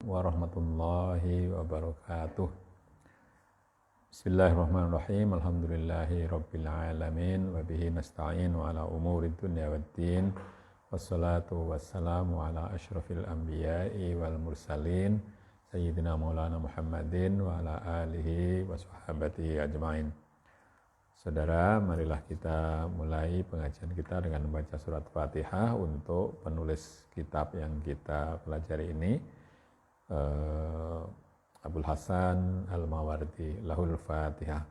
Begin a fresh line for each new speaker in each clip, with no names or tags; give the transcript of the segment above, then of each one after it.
warahmatullahi wabarakatuh. Bismillahirrahmanirrahim. Alhamdulillahi rabbil alamin wa bihi nasta'in wa ala umuri dunya waddin. Wassalatu wassalamu ala asyrafil anbiya'i wal mursalin sayyidina maulana Muhammadin wa ala alihi wa sahabatihi ajmain. Saudara, marilah kita mulai pengajian kita dengan membaca surat Fatihah untuk penulis kitab yang kita pelajari ini, Abul Hasan Al-Mawardi. Lahul Fatihah.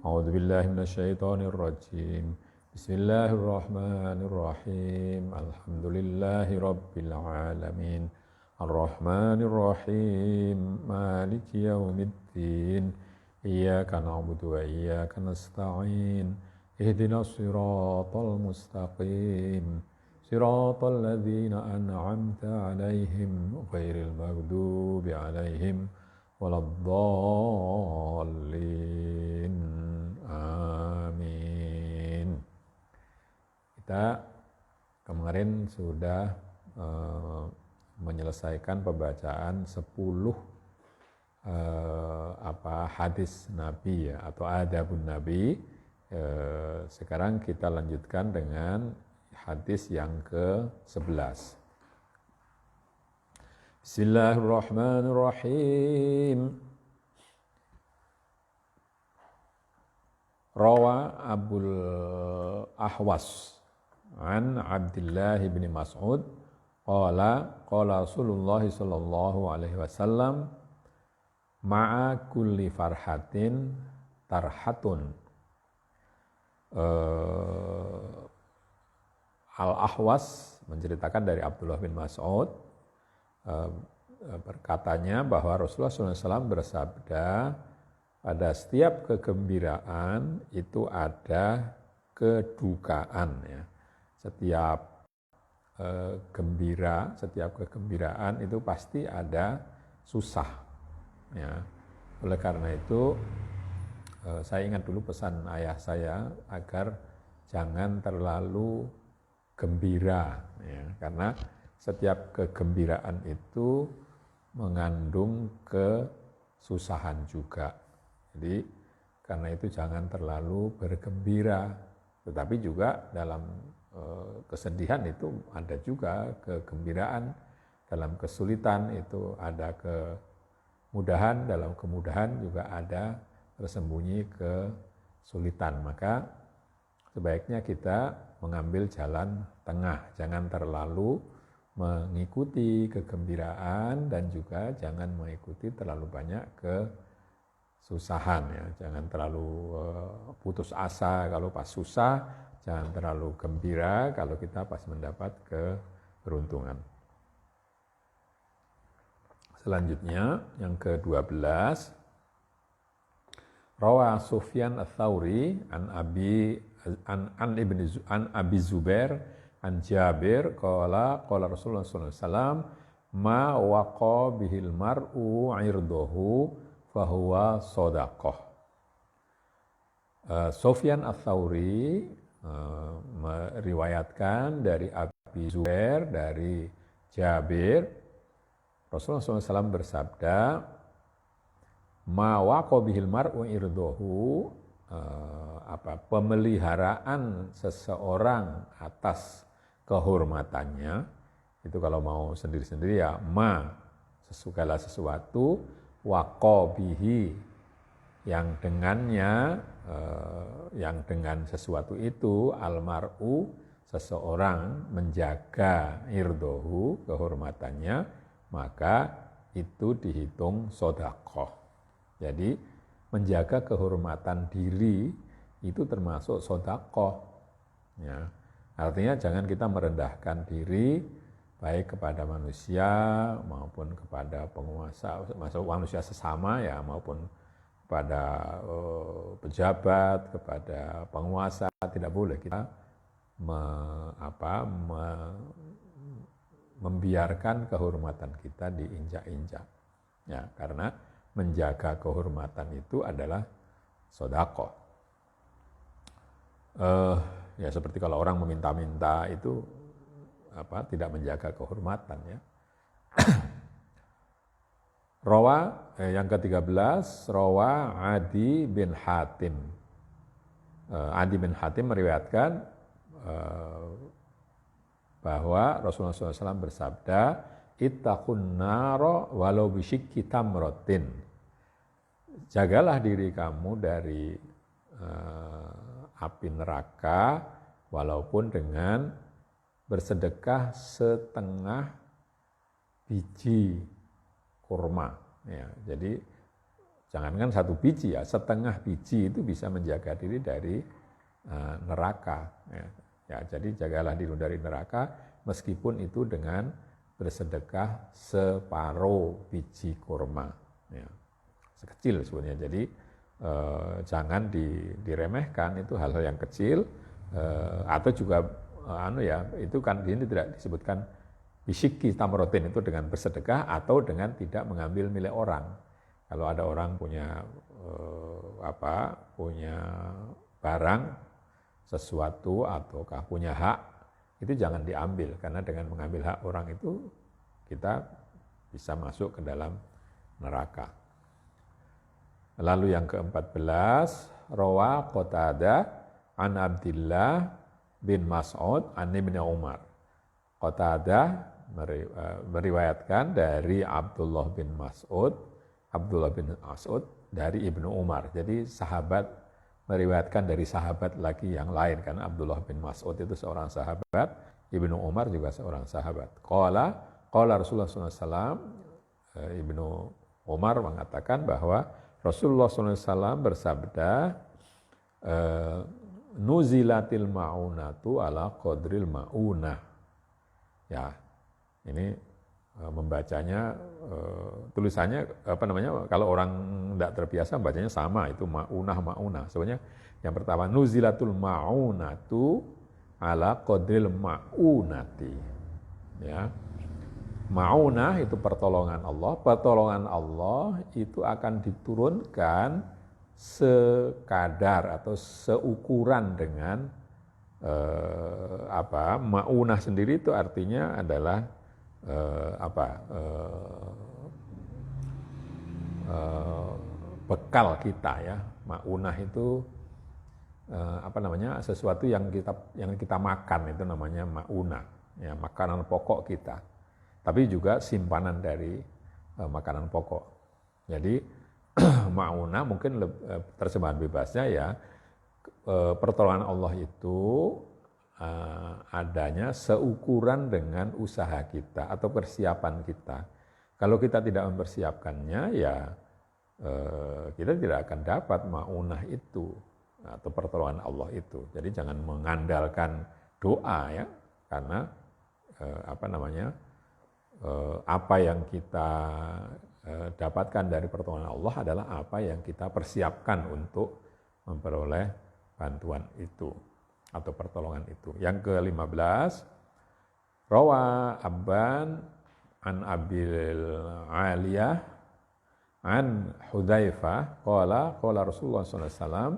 A'udzu billahi minasyaitonir rajim. Bismillahirrahmanirrahim. Alhamdulillahi rabbil alamin. Ar-Rahmanir Rahim. Maliki yaumiddin. Iyyaka na'budu wa iyyaka nasta'in. Ihdinas siratal mustaqim. Siratal ladzina an'amta 'alaihim ghairil maghdubi 'alaihim waladdallin. Amin. Kita kemarin sudah menyelesaikan pembacaan 10 hadis Nabi ya, atau adabun Nabi. Sekarang kita lanjutkan dengan hadis yang ke-11. Bismillahirrahmanirrahim. Rawa Abul Ahwas an Abdullah bin Mas'ud qala Rasulullah sallallahu alaihi wasallam ma'a kulli farhatin tarhatun. Al-Ahwas menceritakan dari Abdullah bin Mas'ud, berkatanya bahwa Rasulullah SAW bersabda, pada setiap kegembiraan itu ada kedukaan ya. Setiap setiap kegembiraan itu pasti ada susah ya. Oleh karena itu saya ingat dulu pesan ayah saya agar jangan terlalu gembira ya, karena setiap kegembiraan itu mengandung kesusahan juga. Jadi karena itu jangan terlalu bergembira, tetapi juga dalam kesedihan itu ada juga kegembiraan, dalam kesulitan itu ada kemudahan, dalam kemudahan juga ada tersembunyi kesulitan. Maka sebaiknya kita mengambil jalan tengah, jangan terlalu mengikuti kegembiraan dan juga jangan mengikuti terlalu banyak kesusahan ya. Jangan terlalu putus asa kalau pas susah, jangan terlalu gembira kalau kita pas mendapat keberuntungan. Selanjutnya yang ke-12, Rawa Sufyan Ats-Tsauri an Abi Zubair an Jabir qala Rasulullah sallallahu alaihi wasallam ma waqa bihil mar'u 'irdahu fahuwa shadaqah. Sufyan Ats-Tsauri meriwayatkan dari Abi Zubair dari Jabir, Rasulullah SAW bersabda, ma waqa bihil mar'u 'irdahu, pemeliharaan seseorang atas kehormatannya, itu kalau mau sendiri-sendiri ya segala sesuatu, waqa bihi yang dengannya, yang dengan sesuatu itu, almar'u seseorang menjaga irdohu kehormatannya, maka itu dihitung sedekah. Jadi menjaga kehormatan diri itu termasuk sedekah ya. Artinya jangan kita merendahkan diri baik kepada manusia maupun kepada penguasa, masuk manusia sesama ya, maupun kepada pejabat, kepada penguasa. Tidak boleh kita membiarkan kehormatan kita diinjak-injak ya, karena menjaga kehormatan itu adalah sedekah. Ya seperti kalau orang meminta-minta itu, tidak menjaga kehormatan ya. Yang ke-13, rawa Adi bin Hatim. Adi bin Hatim meriwayatkan bahwa Rasulullah SAW bersabda, ittaqun naro walau bisyikki tamratin. Jagalah diri kamu dari api neraka walaupun dengan bersedekah setengah biji kurma. Ya, jadi jangankan satu biji ya, setengah biji itu bisa menjaga diri dari neraka. Ya, jadi jagalah diri dari neraka meskipun itu dengan bersedekah separuh biji kurma. Ya, sekecil sebenarnya. Jadi jangan diremehkan, itu hal-hal yang kecil. Atau juga itu kan di sini tidak disebutkan bisyikki tamrotin, itu dengan bersedekah atau dengan tidak mengambil milik orang. Kalau ada orang punya punya barang sesuatu ataukah punya hak, itu jangan diambil, karena dengan mengambil hak orang itu kita bisa masuk ke dalam neraka. Lalu yang ke-14, rawa Qatadah an Abdillah bin Mas'ud an Ibnu Umar. Qatadah meriwayatkan dari Abdullah bin Mas'ud dari Ibnu Umar. Jadi sahabat meriwayatkan dari sahabat lagi yang lain, karena Abdullah bin Mas'ud itu seorang sahabat, Ibnu Umar juga seorang sahabat. Qala Rasulullah SAW, Ibnu Umar mengatakan bahwa Rasulullah SAW bersabda, nuzilatil ma'unatu ala qadril ma'unah. Ya, ini membacanya, tulisannya kalau orang tidak terbiasa bacanya sama, itu ma'unah. Sebenarnya yang pertama, nuzilatul ma'unatu ala qadril ma'unati. Ya. Ma'unah itu pertolongan Allah. Pertolongan Allah itu akan diturunkan sekadar atau seukuran dengan ma'unah sendiri itu artinya adalah bekal kita ya. Ma'unah itu sesuatu yang kita makan, itu namanya ma'unah ya, makanan pokok kita. Tapi juga simpanan dari makanan pokok. Jadi ma'unah mungkin terjemahan bebasnya ya, pertolongan Allah itu adanya seukuran dengan usaha kita atau persiapan kita. Kalau kita tidak mempersiapkannya ya kita tidak akan dapat ma'unah itu atau pertolongan Allah itu. Jadi jangan mengandalkan doa ya, karena apa yang kita dapatkan dari pertolongan Allah adalah apa yang kita persiapkan untuk memperoleh bantuan itu atau pertolongan itu. Yang ke-15, rawa Abban an Abil Aliyah an Hudzaifah qala Rasulullah sallallahu alaihi wasallam,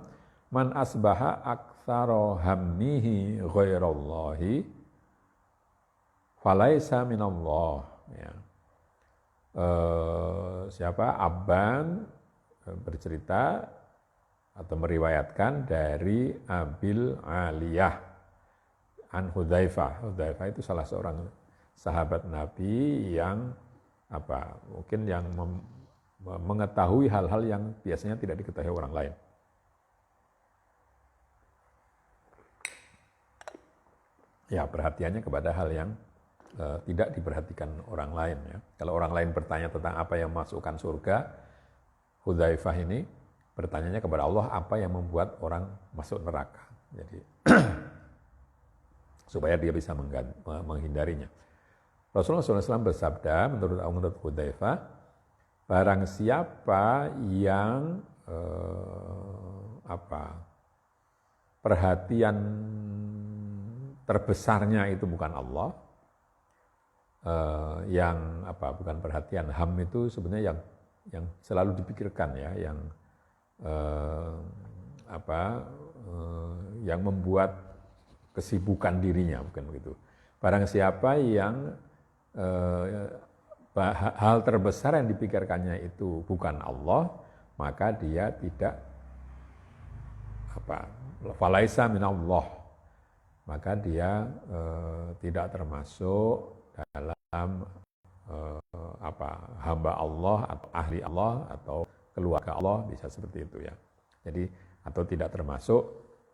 man asbaha aktsara hammihi ghairallahi falaisa minallah. Ya. Siapa? Abban bercerita atau meriwayatkan dari Abil Aliyah an Hudzaifah. Hudzaifah itu salah seorang sahabat Nabi yang mungkin yang mengetahui hal-hal yang biasanya tidak diketahui orang lain. Ya, perhatiannya kepada hal yang tidak diperhatikan orang lain ya. Kalau orang lain bertanya tentang apa yang masukkan surga, Hudzaifah ini bertanyanya kepada Allah apa yang membuat orang masuk neraka. Jadi supaya dia bisa menghindarinya. Rasulullah SAW bersabda menurut Hudzaifah, barang siapa yang perhatian terbesarnya itu bukan Allah, bukan perhatian, ham itu sebenarnya yang selalu dipikirkan ya, yang membuat kesibukan dirinya, bukan begitu. Barang siapa yang hal terbesar yang dipikirkannya itu bukan Allah, maka dia tidak falaisa minallah, maka dia tidak termasuk dalam hamba Allah atau ahli Allah atau keluarga Allah, bisa seperti itu ya. Jadi atau tidak termasuk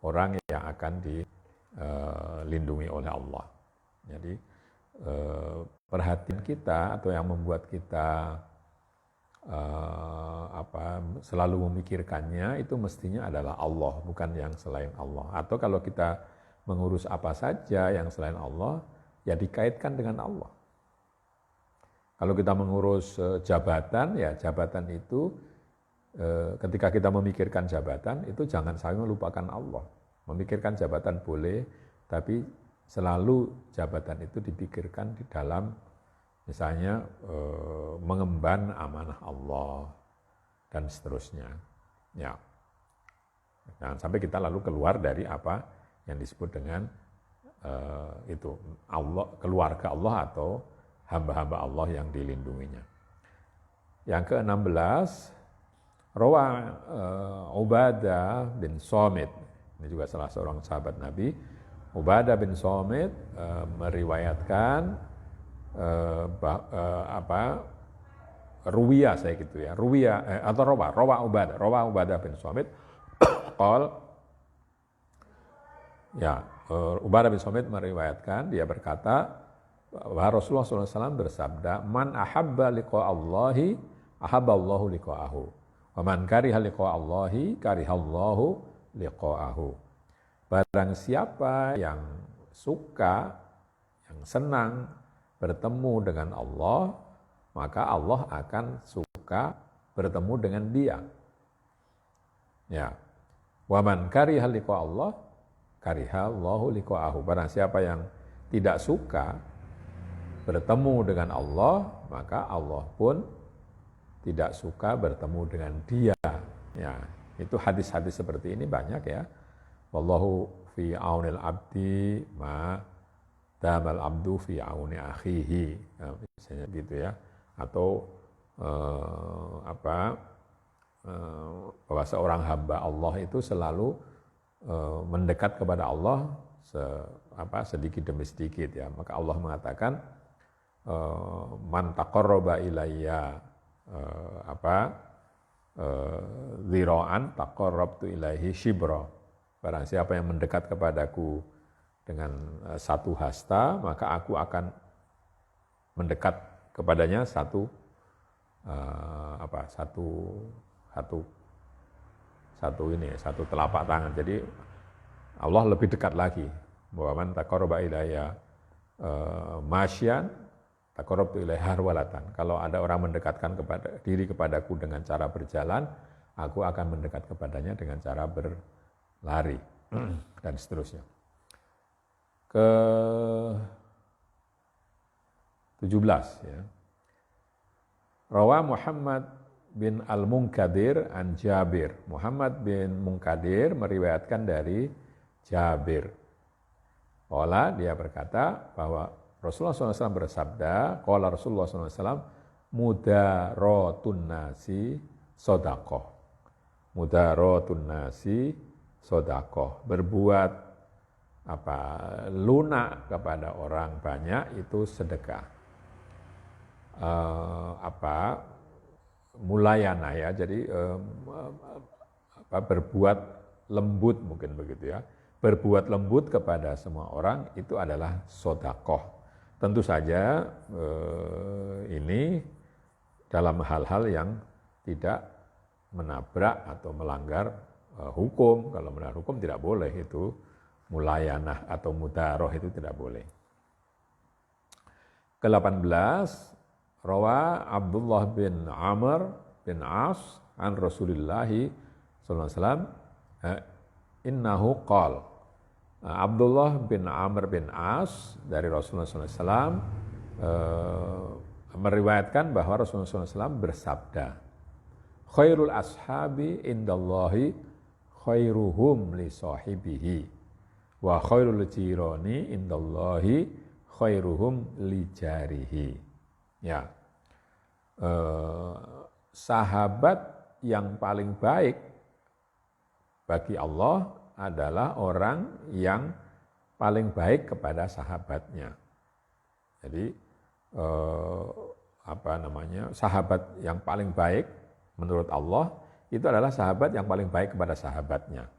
orang yang akan dilindungi oleh Allah. Jadi perhatian kita atau yang membuat kita selalu memikirkannya itu mestinya adalah Allah, bukan yang selain Allah. Atau kalau kita mengurus apa saja yang selain Allah, ya dikaitkan dengan Allah. Kalau kita mengurus jabatan, ya jabatan itu ketika kita memikirkan jabatan itu jangan sampai melupakan Allah. Memikirkan jabatan boleh, tapi selalu jabatan itu dipikirkan di dalam misalnya mengemban amanah Allah dan seterusnya. Ya, jangan sampai kita lalu keluar dari apa yang disebut dengan itu Allah, keluarga Allah atau hamba-hamba Allah yang dilindunginya. Yang ke-16, rawa Ubadah bin Samit, ini juga salah seorang sahabat Nabi. Ubadah bin Samit meriwayatkan ruwiya saya gitu ya, ruwiya atau rawa Ubadah bin Samit qol ya, Ubadah bin Samit meriwayatkan, dia berkata bahwa Rasulullah SAW bersabda, man ahabba liqa'allahi ahabballahu liqa'ahu wa man kariha liqa'allahi karihallahu liqa'ahu. Barang siapa yang suka, yang senang bertemu dengan Allah, maka Allah akan suka bertemu dengan dia. Ya. Wa man kariha liqa'allah karihallahu liqa'ahu. Barang siapa yang tidak suka bertemu dengan Allah, maka Allah pun tidak suka bertemu dengan dia. Ya, itu hadis-hadis seperti ini banyak ya. Wallahu fi aunil abdi ma damal abdu fi auni akhihi. Nah, misalnya gitu ya. Atau bahwa seorang hamba Allah itu selalu mendekat kepada Allah sedikit demi sedikit ya. Maka Allah mengatakan man taqarraba ilayya dzira'an taqarrabtu ilaihi shibra. Barang siapa yang mendekat kepadaku dengan satu hasta, maka aku akan mendekat kepadanya satu telapak tangan. Jadi Allah lebih dekat lagi. Bahwa man taqarraba ilayya masyan taqarrabtu ilaihi harwalatan. Kalau ada orang mendekatkan diri kepadaku dengan cara berjalan, aku akan mendekat kepadanya dengan cara berlari dan seterusnya. Ke-17 ya. Rawa Muhammad bin Al-Munkadir an Jabir. Muhammad bin Munkadir meriwayatkan dari Jabir. Dia berkata bahwa Rasulullah SAW bersabda, qala Rasulullah SAW, mudaratun nasi sodaqoh. Mudaratun nasi sodaqoh. Berbuat lunak kepada orang banyak itu sedekah. Mulayana ya, jadi berbuat lembut mungkin begitu ya. Berbuat lembut kepada semua orang itu adalah sodakoh. Tentu saja ini dalam hal-hal yang tidak menabrak atau melanggar hukum. Kalau melanggar hukum tidak boleh, itu mulayanah atau mudaroh itu tidak boleh. Ke-18, rawa Abdullah bin Amr bin As an Rasulillahi sallallahu alaihi wasallam innahu qala. Abdullah bin Amr bin As dari Rasulullah SAW meriwayatkan bahwa Rasulullah SAW bersabda, khairul ashabi indallahi khairuhum li sahibihi wa khairul jirani indallahi khairuhum li jarihi. Ya, sahabat yang paling baik bagi Allah adalah orang yang paling baik kepada sahabatnya. Jadi sahabat yang paling baik menurut Allah itu adalah sahabat yang paling baik kepada sahabatnya.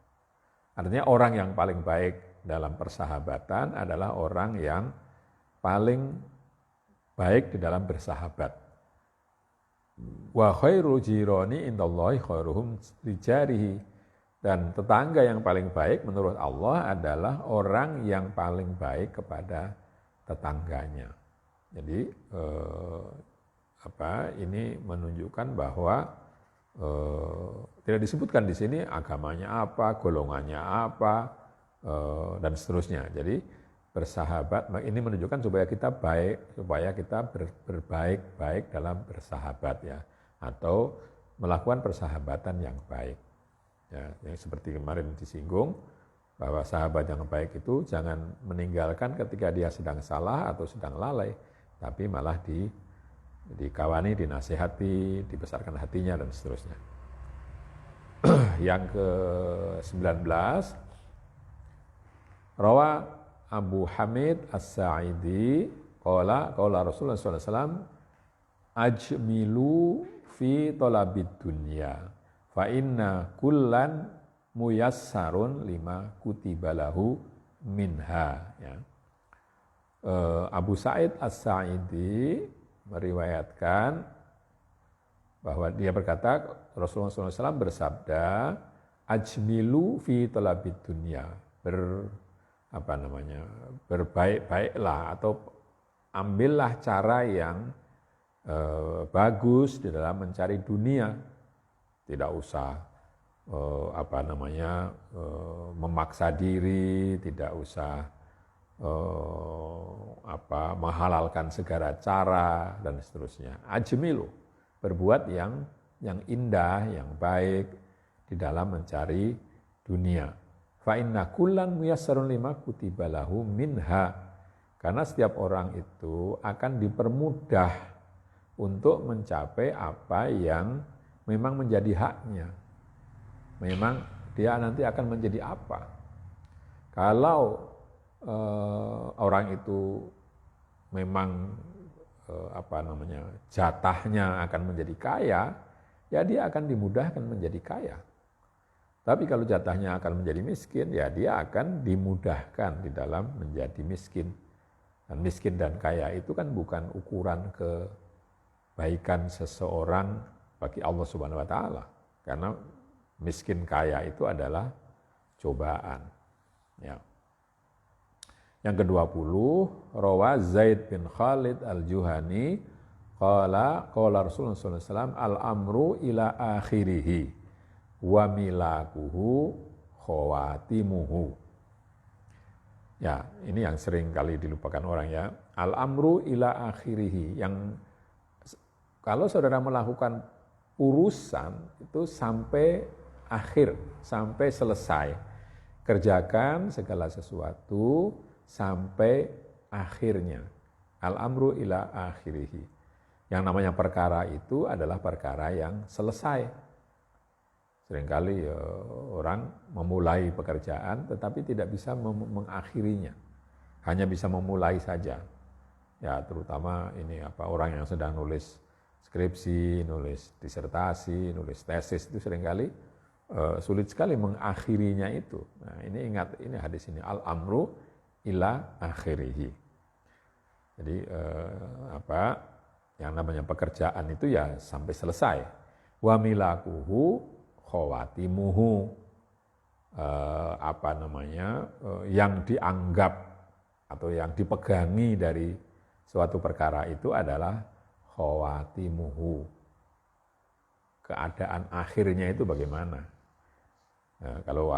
Artinya orang yang paling baik dalam persahabatan adalah orang yang paling baik di dalam bersahabat. Wa khairul jirani indallahi khairuhum lijarihi. Dan tetangga yang paling baik menurut Allah adalah orang yang paling baik kepada tetangganya. Jadi ini menunjukkan bahwa tidak disebutkan di sini agamanya apa, golongannya apa, dan seterusnya. Jadi bersahabat ini menunjukkan supaya kita baik, supaya kita berbaik-baik dalam bersahabat ya, atau melakukan persahabatan yang baik. Ya, yang seperti kemarin disinggung bahwa sahabat yang baik itu jangan meninggalkan ketika dia sedang salah atau sedang lalai, tapi malah dikawani, dinasihati, dibesarkan hatinya dan seterusnya. Yang ke-19, rawa Abu Hamid As-Sa'idi qala Rasulullah sallallahu alaihi wasallam ajmilu fi talabid dunya fa inna kullan muyassarun lima kutibalahu minha ya. Abu Sa'id As-Sa'idi meriwayatkan bahwa dia berkata, Rasulullah SAW bersabda, ajmilu fi talabid dunya, berbaik-baiklah atau ambillah cara yang bagus di dalam mencari dunia. Tidak usah memaksa diri, tidak usah menghalalkan segala cara dan seterusnya. Ajmilu, berbuat yang indah, yang baik di dalam mencari dunia. Fa inna kullan muyassarun lima kutibalahu minha. Karena setiap orang itu akan dipermudah untuk mencapai apa yang memang menjadi haknya. Memang dia nanti akan menjadi apa. Kalau orang itu memang jatahnya akan menjadi kaya, ya dia akan dimudahkan menjadi kaya. Tapi kalau jatahnya akan menjadi miskin, ya dia akan dimudahkan di dalam menjadi miskin. Dan miskin dan kaya itu kan bukan ukuran kebaikan seseorang bagi Allah Subhanahu wa taala. Karena miskin kaya itu adalah cobaan. Ya. Yang ke-20, rawa Zaid bin Khalid al-Juhani qala Rasulullah sallallahu alaihi wasallam al-amru ila akhirih wa milakuhu khawatimuhu. Ya, ini yang sering kali dilupakan orang ya. Al-amru ila akhirih, yang kalau saudara melakukan urusan itu sampai akhir, sampai selesai. Kerjakan segala sesuatu sampai akhirnya. Al-amru ila akhirihi. Yang namanya perkara itu adalah perkara yang selesai. Seringkali orang memulai pekerjaan tetapi tidak bisa mengakhirinya. Hanya bisa memulai saja. Ya, terutama ini orang yang sedang nulis skripsi, nulis disertasi, nulis tesis itu seringkali sulit sekali mengakhirinya itu. Nah, ini ingat, ini hadis ini al-amru ila akhirihi. Jadi yang namanya pekerjaan itu ya sampai selesai. Wa milakuhu khawatimuhu, yang dianggap atau yang dipegangi dari suatu perkara itu adalah khawatimuhu. Keadaan akhirnya itu bagaimana? Kalau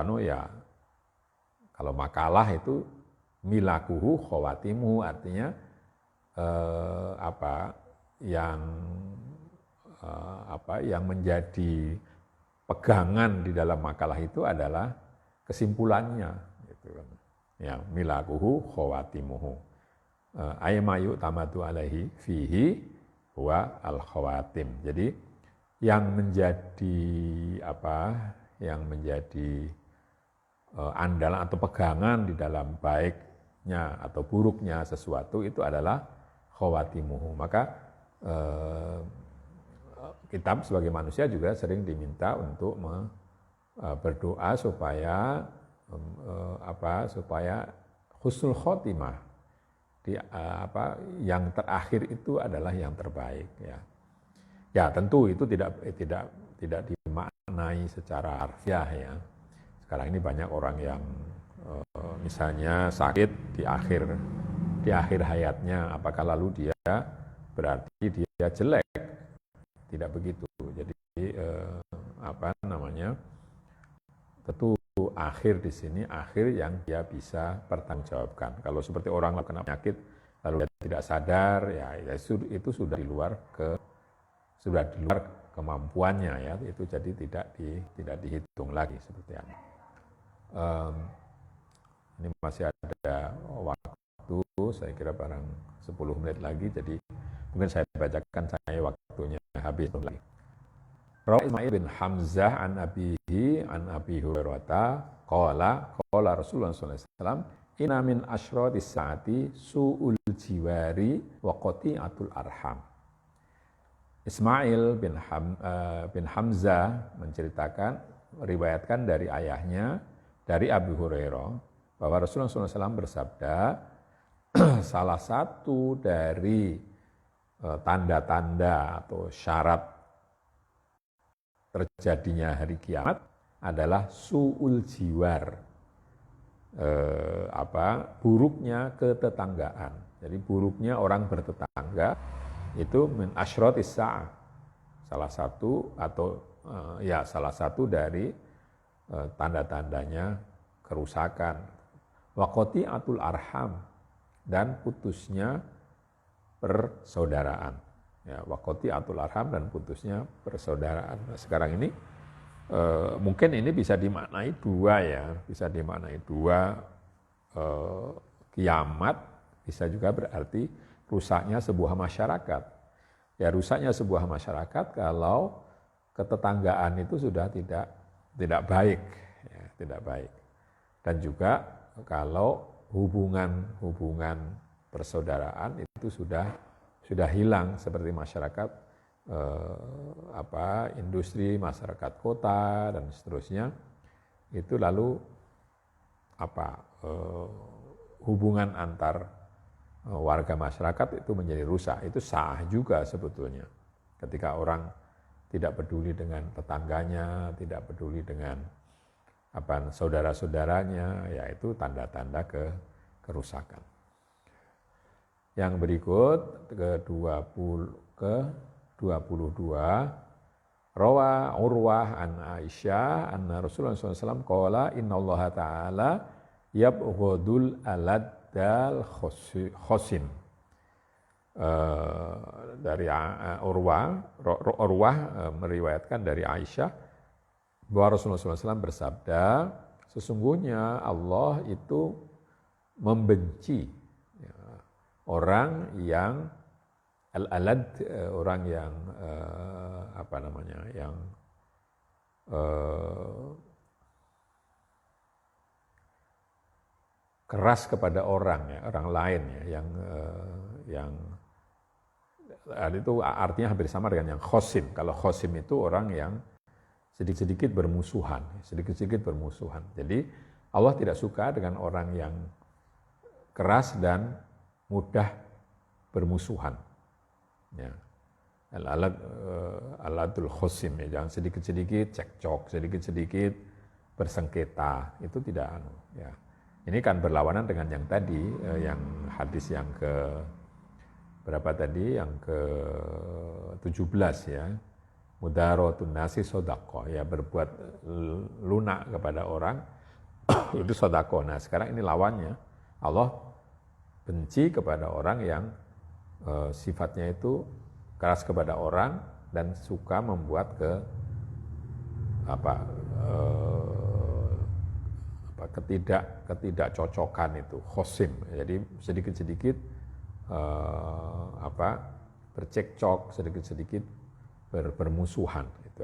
makalah itu milakuhu khawatimuhu, artinya yang menjadi pegangan di dalam makalah itu adalah kesimpulannya, gitu kan. Ya, milakuhu khawatimuhu. Aymayu tamatu alaihi fihi huwa al-khawatim. Jadi yang menjadi yang menjadi andalan atau pegangan di dalam baiknya atau buruknya sesuatu itu adalah khawatimuhu. Maka kita sebagai manusia juga sering diminta untuk berdoa supaya supaya husnul khotimah yang terakhir itu adalah yang terbaik, ya. Ya, tentu itu tidak dimaknai secara harfiah, ya. Sekarang ini banyak orang yang misalnya sakit di akhir hayatnya, apakah lalu dia berarti dia jelek? Tidak begitu. Jadi tentu akhir di sini akhir yang dia bisa pertanggungjawabkan. Kalau seperti orang kena penyakit lalu dia tidak sadar, ya itu sudah di luar kemampuannya, ya. Itu jadi tidak dihitung lagi seperti itu. Ini masih ada waktu, saya kira barang 10 menit lagi, jadi mungkin saya bacakan waktunya habis lagi. Rawi Ismail bin Hamzah an abihi an Abi Hurairah qala Rasulullah sallallahu alaihi wasallam inna min asyratis saati su'ul jiwari wa qati'atul arham. Ismail bin Hamzah meriwayatkan dari ayahnya, dari Abu Hurairah, bahwa Rasulullah SAW bersabda, salah satu dari tanda-tanda atau syarat terjadinya hari kiamat adalah su'ul jiwar, buruknya ketetanggaan. Jadi buruknya orang bertetangga itu min asyratis sa'ah, salah satu dari tanda-tandanya kerusakan. Wa qati'atul arham, dan putusnya persaudaraan. Ya, wa qati'atul arham, dan putusnya persaudaraan. Nah, sekarang ini mungkin ini bisa dimaknai dua, ya. Bisa dimaknai dua, kiamat bisa juga berarti rusaknya sebuah masyarakat. Ya, rusaknya sebuah masyarakat kalau ketetanggaan itu sudah tidak baik, ya, tidak baik. Dan juga kalau hubungan persaudaraan itu sudah hilang, seperti masyarakat industri, masyarakat kota dan seterusnya, itu lalu hubungan antar warga masyarakat itu menjadi rusak. Itu sah juga sebetulnya. Ketika orang tidak peduli dengan tetangganya, tidak peduli dengan saudara-saudaranya, yaitu tanda-tanda kerusakan. Yang berikut ke-22, rawa Urwah an Aisyah anna Rasulullah SAW qala innallaha ta'ala yabghadul aladdal khosin. Dari Urwah meriwayatkan dari Aisyah bahwa Rasulullah SAW bersabda, sesungguhnya Allah itu membenci orang yang al-alad, orang yang keras kepada orang, ya, orang lain, ya, yang itu artinya hampir sama dengan yang khosim. Kalau khosim itu orang yang sedikit-sedikit bermusuhan. Jadi Allah tidak suka dengan orang yang keras dan mudah bermusuhan. Ya. Aladul khosim, ya, jangan sedikit-sedikit cekcok, sedikit-sedikit bersengketa. Itu tidak. Ya. Ini kan berlawanan dengan yang tadi, yang hadis yang berapa tadi? Yang ke-17, ya. Mudaratun nasi sodaqoh, ya, berbuat lunak kepada orang itu sodaqoh. Nah, sekarang ini lawannya, Allah benci kepada orang yang sifatnya itu keras kepada orang dan suka membuat ketidakcocokan itu khosim. Jadi sedikit-sedikit bercekcok, sedikit-sedikit bermusuhan. Itu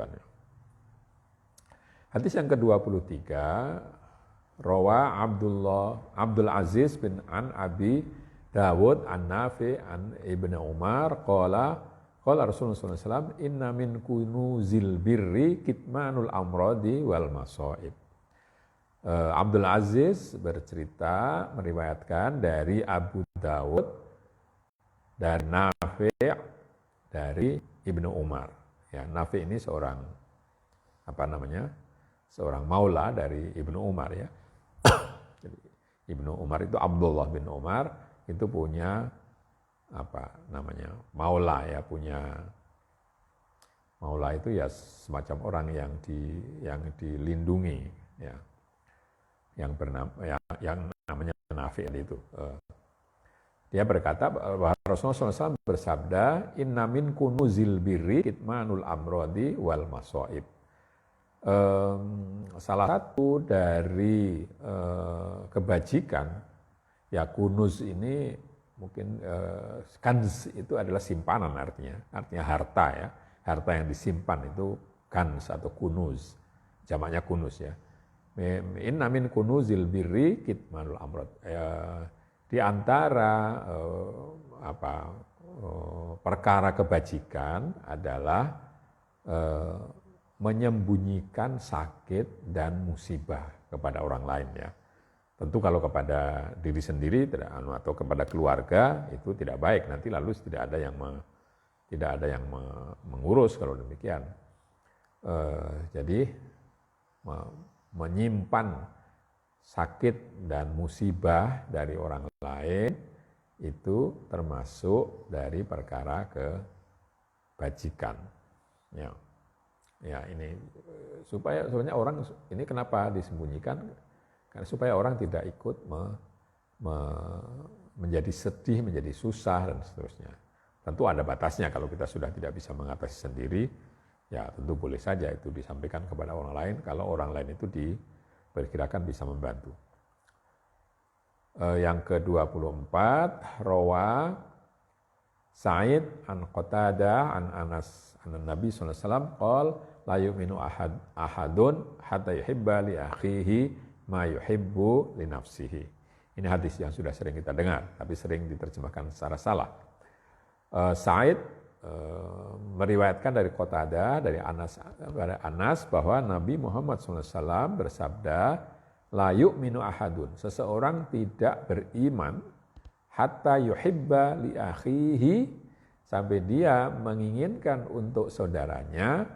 hadis yang ke-23, rawa Abdul Aziz bin Abi Dawud an Nafi an Ibnu Umar qala Rasulullah SAW, inna min kunuzil birri kitmanul amrodi wal masoib. Abdul Aziz bercerita, meriwayatkan dari Abu Dawud dan Nafi' dari Ibnu Umar. Ya, Nafi' ini seorang seorang maula dari Ibnu Umar ya. Jadi, Ibnu Umar itu Abdullah bin Umar itu punya maula ya, maula itu ya semacam orang yang dilindungi ya. Yang namanya Nafi' itu. Dia berkata bahwa Rasulullah SAW bersabda, inna min kunuzil birri kitmanul amrodi wal masoib. Salah satu dari kebajikan, ya kunuz ini mungkin kanz itu adalah simpanan artinya harta ya, harta yang disimpan itu kanz atau kunuz, jamaknya kunuz ya. Inna min kunuzil birri kitmanul amrod. Di antara perkara kebajikan adalah menyembunyikan sakit dan musibah kepada orang lain ya. Tentu kalau kepada diri sendiri atau kepada keluarga itu tidak baik, nanti lalu tidak ada yang mengurus kalau demikian. Jadi menyimpan sakit dan musibah dari orang lain itu termasuk dari perkara kebajikan. Ya ini sebenarnya orang ini kenapa disembunyikan? Karena supaya orang tidak ikut menjadi sedih, menjadi susah dan seterusnya. Tentu ada batasnya, kalau kita sudah tidak bisa mengatasi sendiri, ya tentu boleh saja itu disampaikan kepada orang lain kalau orang lain itu diperkirakan bisa membantu. Yang ke-24, rawa Sa'id an Qatadah an Anas an Nabi sallallahu alaihi wasallam qala la yu'minu ahadun hatta yuhibba li akhihi ma yuhibbu li nafsihi. Ini hadis yang sudah sering kita dengar tapi sering diterjemahkan secara salah. Sa'id meriwayatkan dari Qatadah dari Anas bahwa Nabi Muhammad SAW bersabda, la yu'minu ahadun, seseorang tidak beriman hatta yuhibba li akhihi, sampai dia menginginkan untuk saudaranya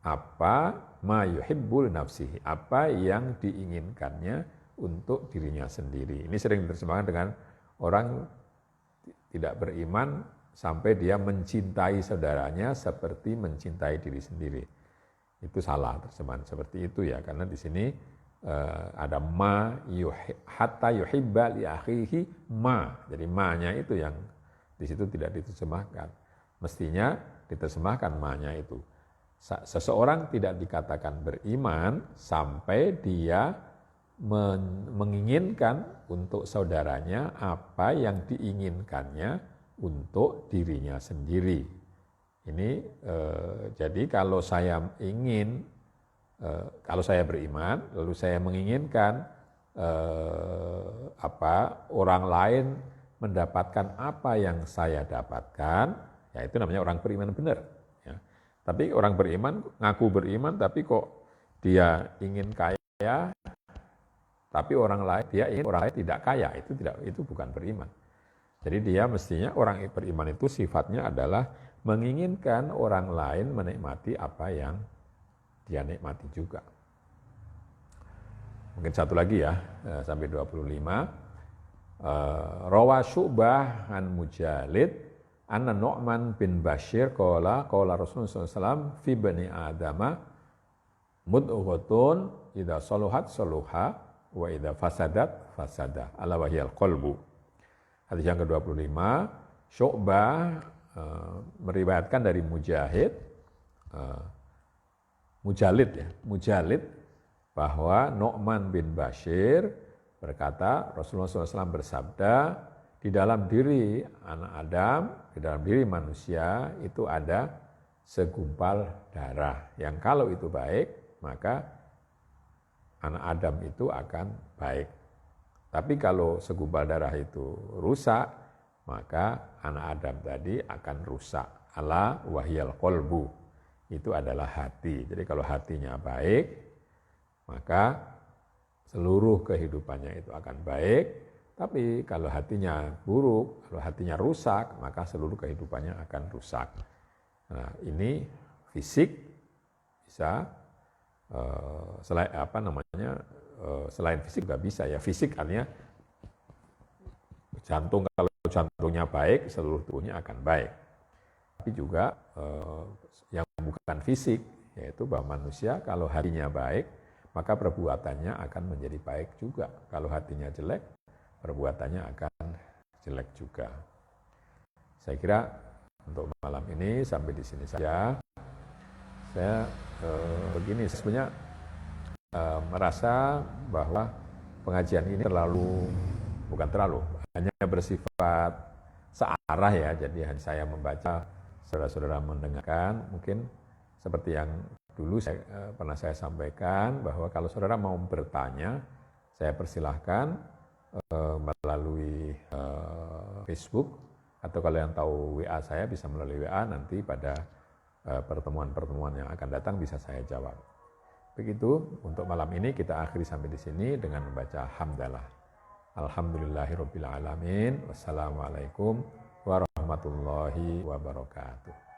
apa ma yuhibbu li nafsihi, apa yang diinginkannya untuk dirinya sendiri. Ini sering diterjemahkan dengan orang tidak beriman sampai dia mencintai saudaranya seperti mencintai diri sendiri. Itu salah terjemahan seperti itu ya, karena di sini ada hatta yuhibba li akhihi ma. Jadi ma-nya itu yang di situ tidak diterjemahkan. Mestinya diterjemahkan ma-nya itu. Seseorang tidak dikatakan beriman sampai dia menginginkan untuk saudaranya apa yang diinginkannya untuk dirinya sendiri. Ini jadi kalau saya beriman lalu saya menginginkan orang lain mendapatkan apa yang saya dapatkan, ya itu namanya orang beriman benar. Ya. Tapi orang beriman ngaku beriman tapi kok dia ingin kaya, tapi dia ingin orang lain tidak kaya, itu bukan beriman. Jadi dia mestinya orang beriman itu sifatnya adalah menginginkan orang lain menikmati apa yang dia nikmati juga. Mungkin satu lagi ya, sampai 25. Rawa Syu'bah an Mujalid anna Nu'man bin Bashir qala Rasulullah SAW fi bani Adama mud'ughatun idza saluhat saluha wa idza fasadat fasada ala wahiyal qalbu. Hadis yang ke-25, Syu'bah meriwayatkan dari Mujalid bahwa Nu'man bin Bashir berkata, Rasulullah SAW bersabda, di dalam diri anak Adam, di dalam diri manusia itu ada segumpal darah. Yang kalau itu baik, maka anak Adam itu akan baik. Tapi kalau segumpal darah itu rusak, maka anak Adam tadi akan rusak. Ala wahyal qalbu. Itu adalah hati. Jadi kalau hatinya baik, maka seluruh kehidupannya itu akan baik. Tapi kalau hatinya buruk, kalau hatinya rusak, maka seluruh kehidupannya akan rusak. Nah, ini fisik bisa selain fisik juga bisa ya. Fisik artinya jantung, kalau jantungnya baik, seluruh tubuhnya akan baik. Tapi juga yang bukan fisik, yaitu bahwa manusia kalau hatinya baik, maka perbuatannya akan menjadi baik juga. Kalau hatinya jelek, perbuatannya akan jelek juga. Saya kira untuk malam ini sampai di sini saja. Saya begini, sebenarnya merasa bahwa pengajian ini hanya bersifat searah ya. Jadi hanya saya membaca, saudara-saudara mendengarkan. Mungkin seperti yang dulu pernah saya sampaikan, bahwa kalau saudara mau bertanya, saya persilahkan melalui Facebook, atau kalau yang tahu WA saya bisa melalui WA, nanti pada pertemuan-pertemuan yang akan datang bisa saya jawab. Begitu untuk malam ini kita akhiri sampai di sini dengan membaca hamdalah. Alhamdulillahirabbil alamin. Wassalamualaikum warahmatullahi wabarakatuh.